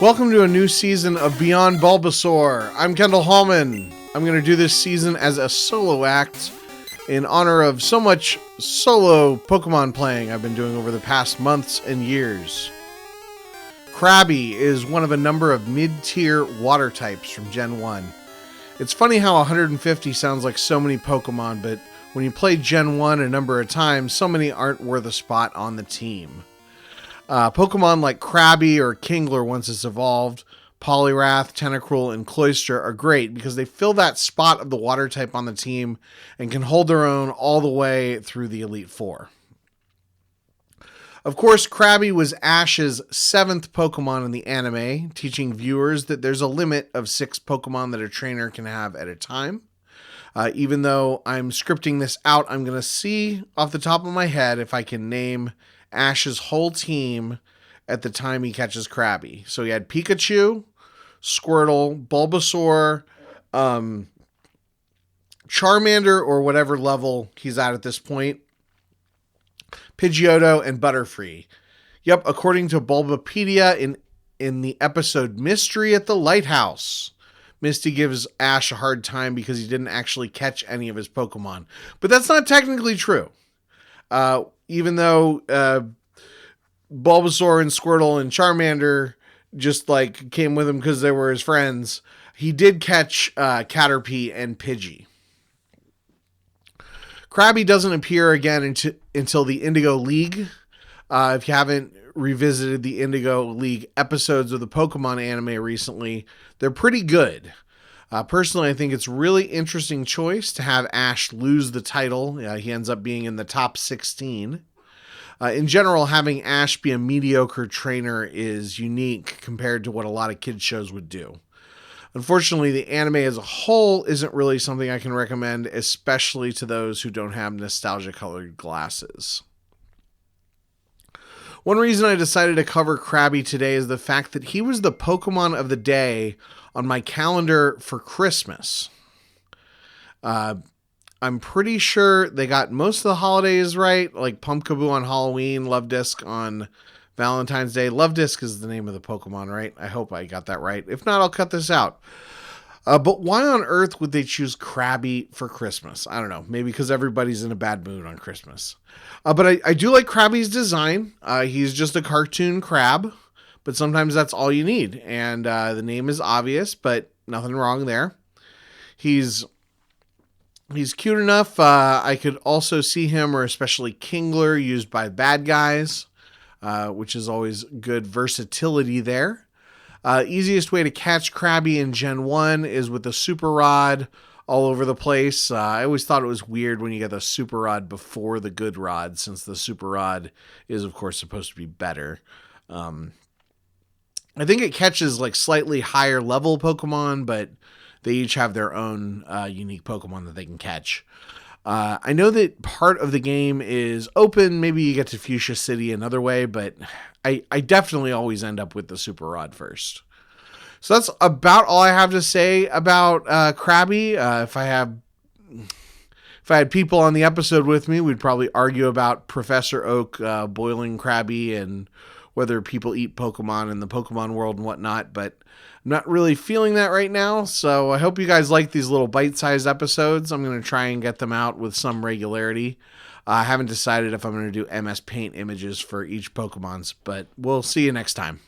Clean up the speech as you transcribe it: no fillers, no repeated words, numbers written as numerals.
Welcome to a new season of Beyond Bulbasaur. I'm Kendall Hallman. I'm going to do this season as a solo act in honor of so much solo Pokemon playing I've been doing over the past months and years. Krabby is one of a number of mid-tier water types from Gen 1. It's funny how 150 sounds like so many Pokemon, but when you play Gen 1 a number of times, so many aren't worth a spot on the team. Pokemon like Krabby or Kingler, once it's evolved, Poliwrath, Tentacruel, and Cloyster are great because they fill that spot of the water type on the team and can hold their own all the way through the Elite Four. Of course, Krabby was Ash's 7th Pokemon in the anime, teaching viewers that there's a limit of 6 Pokemon that a trainer can have at a time. Even though I'm scripting this out, I'm going to see off the top of my head if I can name Ash's whole team at the time he catches Krabby. So he had Pikachu, Squirtle, Bulbasaur, Charmander, or whatever level he's at this point, Pidgeotto, and Butterfree. Yep, according to Bulbapedia in the episode Mystery at the Lighthouse, Misty gives Ash a hard time because he didn't actually catch any of his Pokemon. But that's not technically true. Even though Bulbasaur and Squirtle and Charmander just like came with him because they were his friends, he did catch Caterpie and Pidgey. Krabby doesn't appear again until the Indigo League. If you haven't revisited the Indigo League episodes of the Pokemon anime recently, they're pretty good. Personally, I think it's a really interesting choice to have Ash lose the title. He ends up being in the top 16. In general, having Ash be a mediocre trainer is unique compared to what a lot of kids shows would do. Unfortunately, the anime as a whole isn't really something I can recommend, especially to those who don't have nostalgia-colored glasses. One reason I decided to cover Krabby today is the fact that he was the Pokemon of the day on my calendar for Christmas. I'm pretty sure they got most of the holidays right, like Pumpkaboo on Halloween, Love Disc on Valentine's Day. Love Disc is the name of the Pokemon, right? I hope I got that right. If not, I'll cut this out. But why on earth would they choose Krabby for Christmas? I don't know. Maybe because everybody's in a bad mood on Christmas. But I do like Krabby's design. He's just a cartoon crab, but sometimes that's all you need. And the name is obvious, but nothing wrong there. He's cute enough. I could also see him, or especially Kingler, used by bad guys, which is always good versatility there. Easiest way to catch Krabby in Gen 1 is with the Super Rod all over the place. I always thought it was weird when you get the Super Rod before the Good Rod, since the Super Rod is, of course, supposed to be better. I think it catches like slightly higher level Pokemon, but they each have their own unique Pokemon that they can catch. I know that part of the game is open. Maybe you get to Fuchsia City another way, but I definitely always end up with the Super Rod first. So that's about all I have to say about Krabby. If I had people on the episode with me, we'd probably argue about Professor Oak boiling Krabby and whether people eat Pokemon in the Pokemon world and whatnot, but I'm not really feeling that right now, so I hope you guys like these little bite-sized episodes. I'm going to try and get them out with some regularity. I haven't decided if I'm going to do MS Paint images for each Pokemon, but we'll see you next time.